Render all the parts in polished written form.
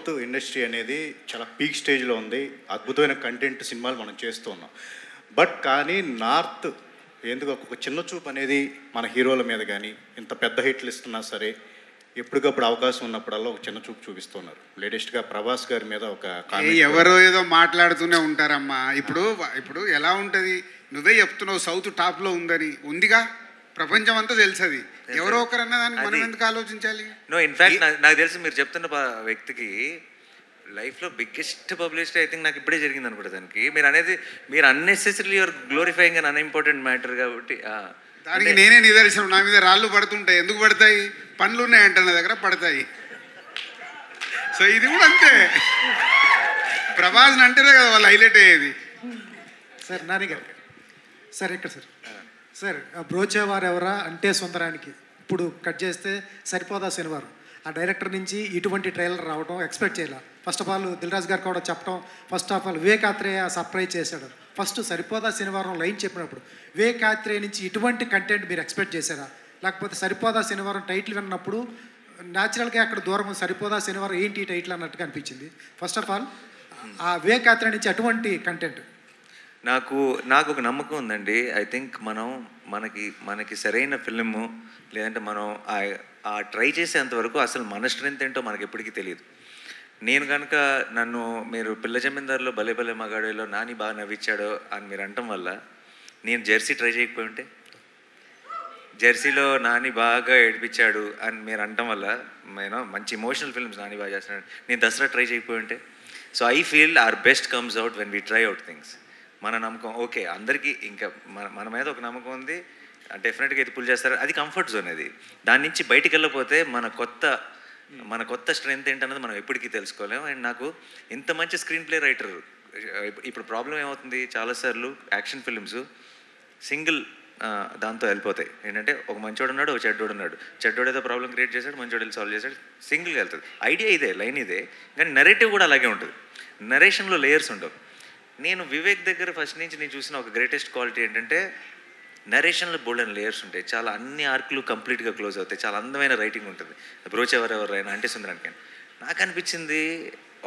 South industry అనేది చాలా peak స్టేజ్లో ఉంది. అద్భుతమైన కంటెంట్ సినిమాలు మనం చేస్తూ ఉన్నాం. బట్ కానీ నార్త్ ఎందుకు ఒక చిన్న చూపు అనేది మన హీరోల మీద కానీ ఇంత పెద్ద హిట్లు ఇస్తున్నా సరే ఎప్పటికప్పుడు అవకాశం ఉన్నప్పుడల్లా ఒక చిన్న చూపు చూపిస్తున్నారు. లేటెస్ట్గా ప్రభాస్ గారి మీద ఒక ఎవరో ఏదో మాట్లాడుతూనే ఉంటారమ్మా. ఇప్పుడు ఎలా ఉంటుంది, నువ్వే చెప్తున్నావు సౌత్ టాప్లో ఉందని. ఉందిగా, ప్రపంచం అంతా తెలుసది. ఎవరో ఒకరన్నా దాన్ని మనం ఎందుకు ఆలోచించాలి? నో, ఇన్ఫాక్ట్ నాకు తెలిసి మీరు చెప్తున్న వ్యక్తికి లైఫ్లో బిగ్గెస్ట్ పబ్లిసిటీ ఐ థింక్ నాకు ఇప్పుడే జరిగింది అనుకుంటా. దానికి మీరు అనేది మీరు unnecessary your glorifying and unimportant matter కాబట్టి దానికి నేనే నిదర్శనం. నా మీద రాళ్ళు పడుతుంటాయి. ఎందుకు పడతాయి? పనులు ఉన్నాయంట నా దగ్గర, పడతాయి. సో ఇది కూడా అంతే. ప్రభాస్ని అంటేనే కదా వాళ్ళు హైలైట్ అయ్యేది. సార్ నాని గారు, సార్ ఇక్కడ సార్ బ్రోచేవారు ఎవరా అంటే సుందరానికి ఇప్పుడు కట్ చేస్తే సరిపోదా శనివారం. ఆ డైరెక్టర్ నుంచి ఇటువంటి ట్రైలర్ రావడం ఎక్స్పెక్ట్ చేయాలి. ఫస్ట్ ఆఫ్ ఆల్ దిల్రాజ్ గారు కూడా చెప్పడం, first of all Vivek Athreya surprise చేశాడు. ఫస్ట్ సరిపోదా శనివారం లైన్ చెప్పినప్పుడు వివేక్ ఆత్రేయ నుంచి ఇటువంటి కంటెంట్ మీరు ఎక్స్పెక్ట్ చేశారా? లేకపోతే సరిపోదా శనివారం టైటిల్ విన్నప్పుడు న్యాచురల్గా అక్కడ దూరం సరిపోదా శనివారం ఏంటి టైటిల్ అన్నట్టుగా అనిపించింది. ఫస్ట్ ఆఫ్ ఆల్ ఆ వివేక్ ఆత్రేయ నుంచి అటువంటి కంటెంట్ నాకు ఒక నమ్మకం ఉందండి. ఐ థింక్ మనకి సరైన ఫిల్ము లేదంటే మనం ఆ ట్రై చేసేంతవరకు అసలు మన స్ట్రెంత్ ఏంటో మనకి ఎప్పటికీ తెలియదు. నేను కనుక నన్ను మీరు పిల్ల జమీందారులో భలే భలే మగాడిలో నాని బాగా నవ్వించాడో అని మీరు అనటం వల్ల నేను జెర్సీ ట్రై చేయకపోయి ఉంటే, జెర్సీలో నాని బాగా ఏడిపించాడు అని మీరు అనటం వల్ల నేను మంచి ఇమోషనల్ ఫిల్మ్స్ నాని బాగా చేస్తున్నాడు, నేను దసరా ట్రై చేయకపోయి ఉంటే. So I feel our best comes out when we try out things. మన నమ్మకం ఓకే, అందరికీ ఇంకా మన మీద ఒక నమ్మకం ఉంది, డెఫినెట్గా ఇది పుల్ చేస్తారు. అది కంఫర్ట్ జోన్. అది దాని నుంచి బయటికి వెళ్ళకపోతే మన కొత్త స్ట్రెంత్ ఏంటన్నది మనం ఎప్పటికీ తెలుసుకోలేము. అండ్ నాకు ఇంత మంచి స్క్రీన్ ప్లే రైటర్, ఇప్పుడు ప్రాబ్లం ఏమవుతుంది, చాలాసార్లు యాక్షన్ ఫిల్మ్స్ సింగిల్ దాంతో వెళ్ళిపోతాయి. ఏంటంటే ఒక మంచోడు ఉన్నాడు, ఒక చెడ్డోడు ఉన్నాడు, చెడ్డోడు ఏదో ప్రాబ్లం క్రియేట్ చేశాడు, మంచోడు వెళ్ళి సాల్వ్ చేశాడు, సింగిల్గా వెళ్తుంది. ఐడియా ఇదే, లైన్ ఇదే, కానీ నెరేటివ్ కూడా అలాగే ఉంటుంది. నరేషన్లో లేయర్స్ ఉండవు. నేను వివేక్ దగ్గర ఫస్ట్ నుంచి నేను చూసిన ఒక గ్రేటెస్ట్ క్వాలిటీ ఏంటంటే నరేషన్లో బోల్డెన్ లేయర్స్ ఉంటాయి. చాలా అన్ని ఆర్క్లు కంప్లీట్గా క్లోజ్ అవుతాయి. చాలా అందమైన రైటింగ్ ఉంటుంది. బ్రోచెవరెవరైనా అంటే సుందరానికి నాకు అనిపించింది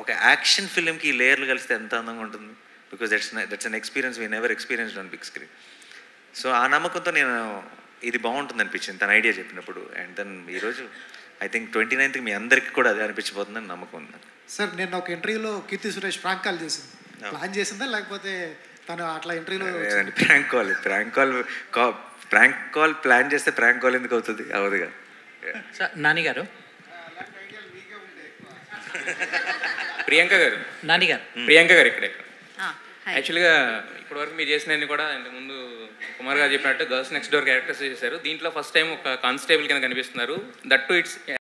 ఒక యాక్షన్ ఫిల్మ్కి ఈ లేయర్లు కలిస్తే ఎంత అందంగా ఉంటుంది. Because that's an experience we never experienced on big screen. So ఆ నమ్మకంతో నేను ఇది బాగుంటుంది అనిపించింది తన ఐడియా చెప్పినప్పుడు. అండ్ దెన్ ఈరోజు ఐ థింక్ 29th మీ అందరికీ కూడా అదే అనిపించబోతుందని నమ్మకం ఉంది. సార్ నేను ఒక ఇంటర్వ్యూలో కీర్తి సురేష్ ప్రాంక్ కాల్ చేసింది, ప్లాన్ చేసిందా లేకపోతే తను అట్లా ఇంటర్వ్యూలో? ప్రాంక్ కాల్ ప్లాన్ చేస్తే ప్రాంక్ కాల్ ఎందుకు అవుతుంది? అవదుగా. నాని గారు, ప్రియాంక గారు, నాని గారు, ప్రియాంక గారు ఇక్కడ యాక్చువల్గా ఇప్పటివరకు మీరు చేసినవన్నీ కూడా ఇంతకుముందు కుమార్ గారు చెప్పినట్టు గర్ల్స్ నెక్స్ట్ డోర్ క్యారెక్టర్స్ చేశారు. దీంట్లో ఫస్ట్ టైం ఒక కానిస్టేబుల్ కింద కనిపిస్తున్నారు. That to it's